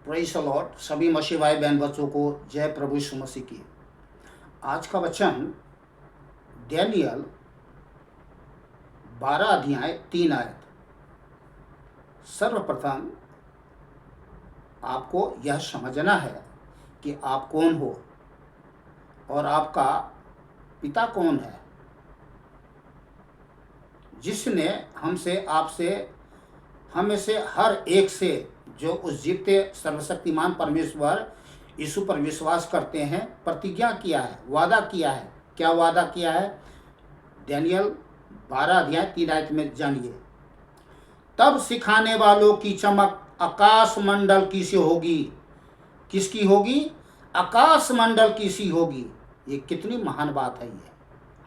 Praise the Lord. सभी मसीह भाई बहन बच्चों को जय प्रभु यीशु मसीह की। आज का वचन दानियेल 12 अध्याय 3 आयत। सर्वप्रथम आपको यह समझना है कि आप कौन हो और आपका पिता कौन है, जिसने हमसे आपसे हमें से हर एक से जो उस जीवते सर्वशक्तिमान परमेश्वर यीशु पर विश्वास करते हैं प्रतिज्ञा किया है, वादा किया है। क्या वादा किया है? दानियेल 12 अध्याय 3 आयत में जानिए। तब सिखाने वालों की चमक आकाश मंडल की सी होगी। किसकी होगी? आकाश मंडल की सी होगी। ये कितनी महान बात है, ये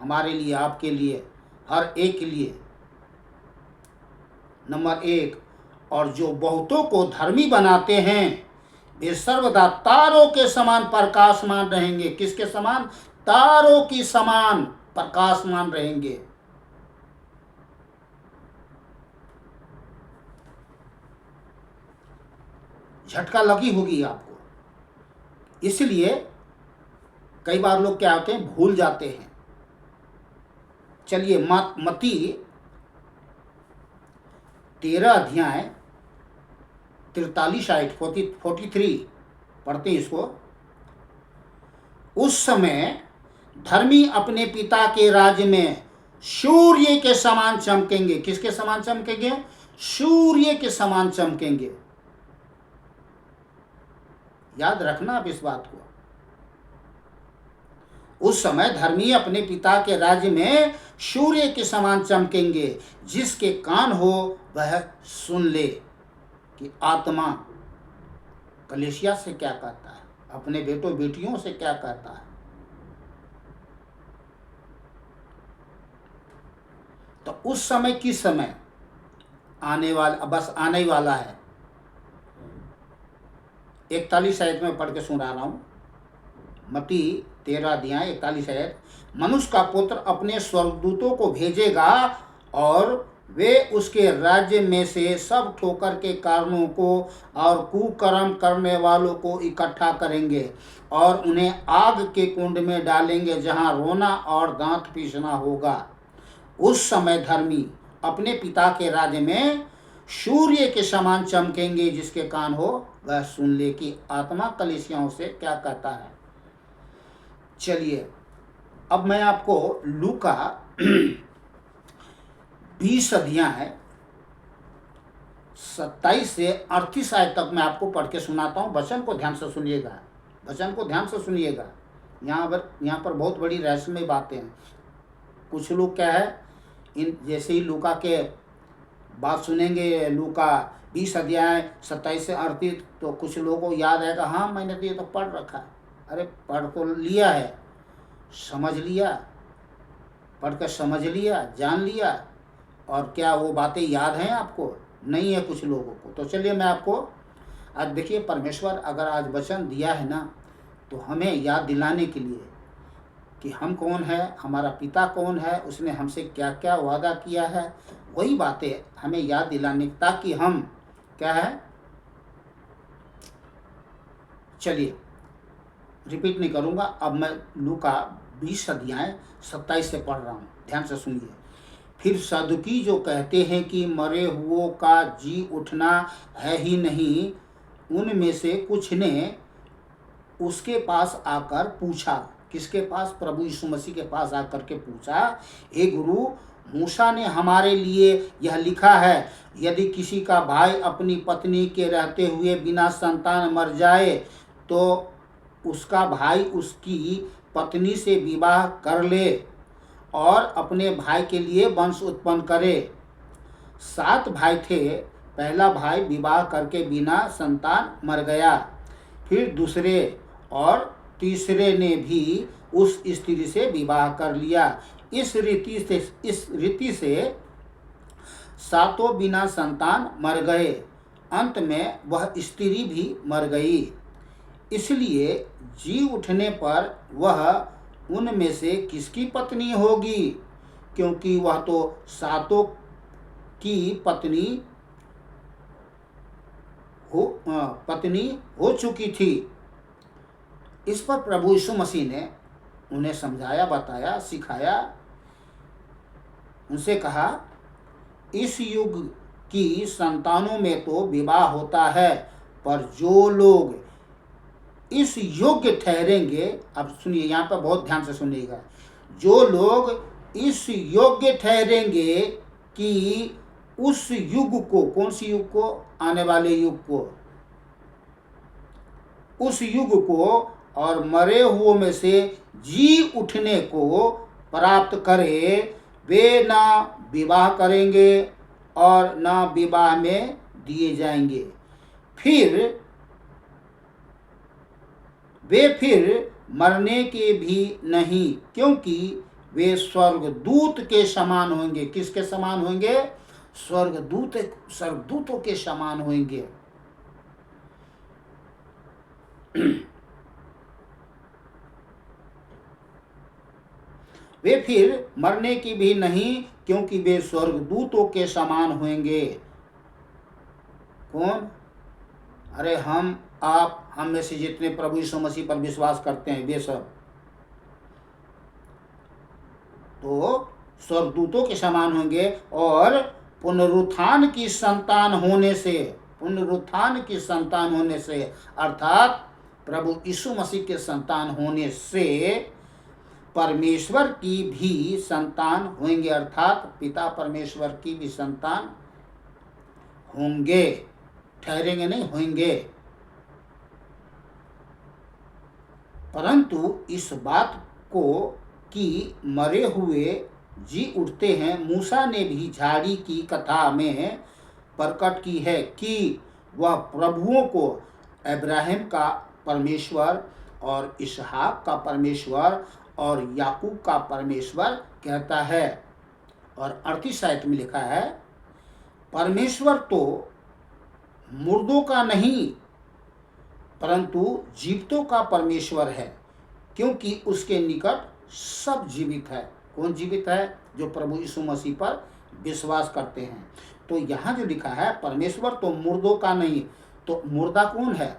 हमारे लिए, आपके लिए, हर एक के लिए। नंबर 1, और जो बहुतों को धर्मी बनाते हैं वे सर्वदा तारों के समान प्रकाशमान रहेंगे। किसके समान? तारों की समान प्रकाशमान रहेंगे। झटका लगी होगी आपको। इसलिए कई बार लोग क्या होते हैं, भूल जाते हैं। चलिए मत्ती 13 अध्याय 43 आयत 43 पढ़ते हैं इसको। उस समय धर्मी अपने पिता के राज्य में सूर्य के समान चमकेंगे। किसके समान चमकेंगे? सूर्य के समान चमकेंगे। याद रखना आप इस बात को। उस समय धर्मी अपने पिता के राज्य में सूर्य के समान चमकेंगे। जिसके कान हो वह सुन ले कि आत्मा कलीसिया से क्या कहता है, अपने बेटों बेटियों से क्या कहता है। तो उस समय किस समय आने वाला, बस आने वाला है। 41 आयत में पढ़ के सुना रहा हूँ। मत्ती 13 अध्याय 41 आयत। मनुष्य का पुत्र अपने स्वर्गदूतों को भेजेगा और वे उसके राज्य में से सब ठोकर के कारणों को और कुकर्म करने वालों को इकट्ठा करेंगे और उन्हें आग के कुंड में डालेंगे, जहां रोना और दांत पीसना होगा। उस समय धर्मी अपने पिता के राज्य में सूर्य के समान चमकेंगे। जिसके कान हो वह सुन ले कि आत्मा कलीसियाओं से क्या कहता है। चलिए अब मैं आपको लूका 20 अध्याय 27 से 38 आयत तक मैं आपको पढ़ के सुनाता हूँ। वचन को ध्यान से सुनिएगा, वचन को ध्यान से सुनिएगा। यहाँ पर बहुत बड़ी रहस्यमय बातें हैं। कुछ लोग क्या है, इन जैसे ही लूका के बात सुनेंगे, लूका 20 अध्याय 27 से 38, तो कुछ लोगों को याद आएगा, हाँ मैंने तो ये तो पढ़ रखा है। अरे पढ़ तो लिया है, समझ लिया, पढ़ कर समझ लिया, जान लिया, और क्या वो बातें याद हैं आपको? नहीं है कुछ लोगों को। तो चलिए मैं आपको आज देखिए, परमेश्वर अगर आज वचन दिया है ना, तो हमें याद दिलाने के लिए कि हम कौन है, हमारा पिता कौन है, उसने हमसे क्या क्या वादा किया है, वही बातें हमें याद दिलाने, ताकि हम क्या है, चलिए रिपीट नहीं करूँगा। अब मैं लूका 20 अध्याय 27 से पढ़ रहा हूँ, ध्यान से सुनिए। फिर सदुकी जो कहते हैं कि मरे हुओं का जी उठना है ही नहीं, उनमें से कुछ ने उसके पास आकर पूछा। किसके पास? प्रभु यीशु मसीह के पास आकर के पूछा, हे गुरु, मूसा ने हमारे लिए यह लिखा है, यदि किसी का भाई अपनी पत्नी के रहते हुए बिना संतान मर जाए तो उसका भाई उसकी पत्नी से विवाह कर ले और अपने भाई के लिए वंश उत्पन्न करे। 7 भाई थे। पहला भाई विवाह करके बिना संतान मर गया, फिर दूसरे और तीसरे ने भी उस स्त्री से विवाह कर लिया। इस रीति से 7 बिना संतान मर गए। अंत में वह स्त्री भी मर गई। इसलिए जी उठने पर वह उनमें से किसकी पत्नी होगी? क्योंकि वह तो 7 की पत्नी पत्नी हो चुकी थी। इस पर प्रभु यीशु मसीह ने उन्हें समझाया, बताया, सिखाया। उनसे कहा, इस युग की संतानों में तो विवाह होता है, पर जो लोग इस योग्य ठहरेंगे, अब सुनिए, यहाँ पर बहुत ध्यान से सुनिएगा, जो लोग इस योग्य ठहरेंगे कि उस युग को, कौन सी युग को? आने वाले युग को, उस युग को और मरे हुओं में से जी उठने को प्राप्त करे, वे ना विवाह करेंगे और ना विवाह में दिए जाएंगे। वे फिर मरने के भी नहीं, क्योंकि वे स्वर्गदूत के समान होंगे। किसके समान होंगे? स्वर्गदूतों के समान होंगे। वे फिर मरने की भी नहीं, क्योंकि वे स्वर्गदूतों के समान होंगे। कौन? अरे हम में से जितने प्रभु यीशु मसीह पर विश्वास करते हैं, वे सब तो स्वर्गदूतों के समान होंगे। और पुनरुत्थान की संतान होने से अर्थात प्रभु यीशु मसीह के संतान होने से परमेश्वर की भी संतान होंगे, अर्थात पिता परमेश्वर की भी संतान होंगे। ठहरेंगे नहीं, होंगे। परंतु इस बात को कि मरे हुए जी उठते हैं, मूसा ने भी झाड़ी की कथा में प्रकट की है कि वह प्रभुओं को अब्राहम का परमेश्वर और इसहाक का परमेश्वर और याकूब का परमेश्वर कहता है। और 38 आयत में लिखा है, परमेश्वर तो मुर्दों का नहीं परंतु जीवितों का परमेश्वर है, क्योंकि उसके निकट सब जीवित है। कौन जीवित है? जो प्रभु यीशु मसीह पर विश्वास करते हैं। तो यहाँ जो लिखा है, परमेश्वर तो मुर्दों का नहीं, तो मुर्दा कौन है?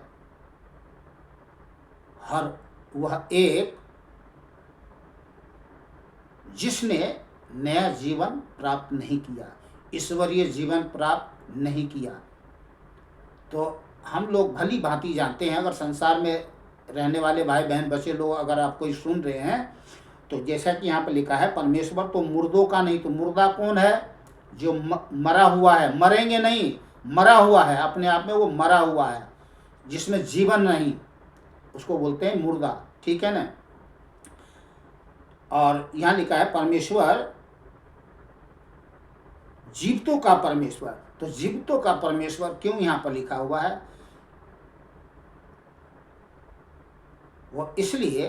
वह एक जिसने नया जीवन प्राप्त नहीं किया, ईश्वरीय जीवन प्राप्त नहीं किया। तो हम लोग भली भांति जानते हैं, अगर संसार में रहने वाले भाई बहन बच्चे लोग अगर आप कोई सुन रहे हैं, तो जैसा कि यहाँ पर लिखा है, परमेश्वर तो मुर्दों का नहीं, तो मुर्दा कौन है? जो मरा हुआ है, मरेंगे नहीं, मरा हुआ है, अपने आप में वो मरा हुआ है, जिसमें जीवन नहीं, उसको बोलते हैं मुर्दा। ठीक है ना? और यहाँ लिखा है परमेश्वर जीवितों का परमेश्वर। तो जीवितों का परमेश्वर क्यों यहाँ पर लिखा हुआ है? वो इसलिए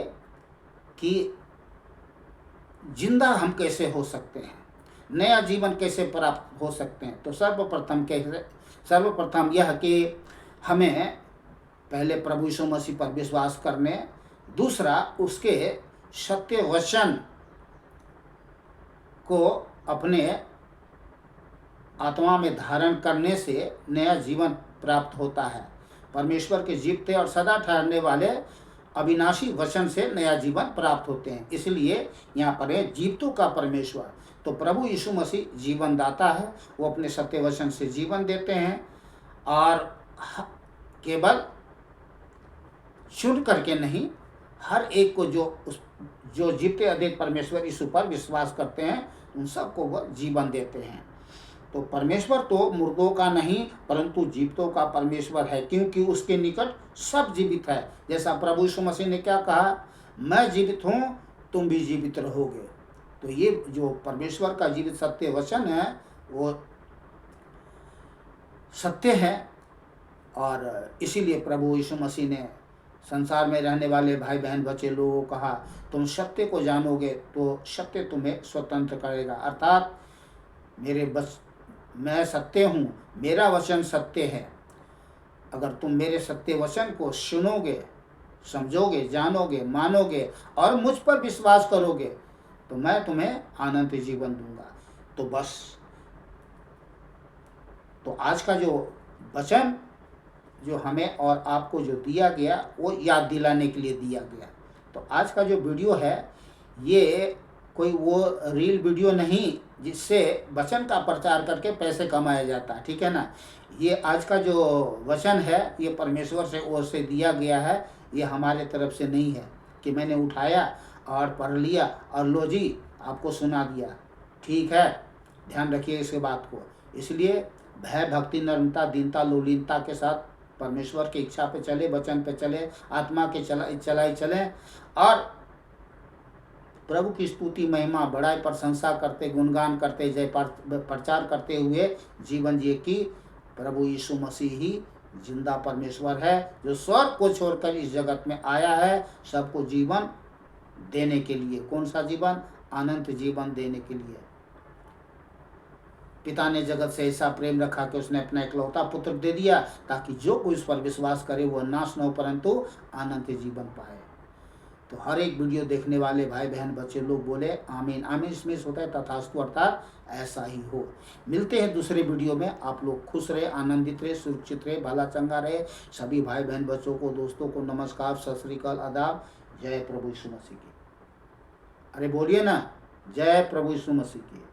कि जिंदा हम कैसे हो सकते हैं, नया जीवन कैसे प्राप्त हो सकते हैं। तो सर्वप्रथम यह कि हमें पहले प्रभु यीशु मसीह पर विश्वास करने, दूसरा उसके सत्य वचन को अपने आत्मा में धारण करने से नया जीवन प्राप्त होता है। परमेश्वर के जीवते और सदा ठहरने वाले अविनाशी वचन से नया जीवन प्राप्त होते हैं। इसलिए यहाँ पर है जीवतों का परमेश्वर। तो प्रभु यीशु मसीह जीवन दाता है, वो अपने सत्य वचन से जीवन देते हैं, और केवल चुन करके नहीं, हर एक को जो जीवते अद्वैत परमेश्वर यीशु पर विश्वास करते हैं, उन सबको वह जीवन देते हैं। तो परमेश्वर तो मुर्दों का नहीं परंतु जीवितों का परमेश्वर है, क्योंकि उसके निकट सब जीवित है। जैसा प्रभु यीशु मसीह ने क्या कहा, मैं जीवित हूँ, तुम भी जीवित रहोगे। तो ये जो परमेश्वर का जीवित सत्य वचन है, वो सत्य है। और इसीलिए प्रभु यीशु मसीह ने संसार में रहने वाले भाई बहन बच्चे लोगों को कहा, तुम सत्य को जानोगे तो सत्य तुम्हें स्वतंत्र करेगा। अर्थात मैं सत्य हूँ, मेरा वचन सत्य है। अगर तुम मेरे सत्य वचन को सुनोगे, समझोगे, जानोगे, मानोगे और मुझ पर विश्वास करोगे, तो मैं तुम्हें अनंत जीवन दूंगा। तो बस, तो आज का जो वचन जो हमें और आपको जो दिया गया वो याद दिलाने के लिए दिया गया। तो आज का जो वीडियो है ये कोई वो रील वीडियो नहीं जिससे वचन का प्रचार करके पैसे कमाया जाता है, ठीक है ना। ये आज का जो वचन है ये परमेश्वर से ओर से दिया गया है, ये हमारे तरफ से नहीं है कि मैंने उठाया और पढ़ लिया और लो जी आपको सुना दिया, ठीक है। ध्यान रखिए इस बात को। इसलिए भय भक्ति नम्रता दीनता लोलीनता के साथ परमेश्वर की इच्छा पे चले, वचन पे चले, आत्मा के चलाई चले और प्रभु की स्तुति महिमा बड़ाई प्रशंसा करते, गुणगान करते, जय प्रचार करते हुए जीवन जिए कि प्रभु यीशु मसीह ही जिंदा परमेश्वर है जो स्वर्ग को छोड़कर इस जगत में आया है सबको जीवन देने के लिए। कौन सा जीवन? अनंत जीवन देने के लिए। पिता ने जगत से ऐसा प्रेम रखा कि उसने अपना इकलौता पुत्र दे दिया ताकि जो कोई उस पर विश्वास करे वह नाश न हो परंतु अनंत जीवन पाए। तो हर एक वीडियो देखने वाले भाई बहन बच्चे लोग बोले आमीन। आमीन इसमें होता है तथास्तु, अर्थात ऐसा ही हो। मिलते हैं दूसरे वीडियो में। आप लोग खुश रहे, आनंदित रहे, सुरक्षित रहे, भला चंगा रहे। सभी भाई बहन बच्चों को, दोस्तों को नमस्कार, सत श्री अकाल, आदाब। जय प्रभु यीशु मसीह की। अरे बोलिए ना, जय प्रभु यीशु मसीह की।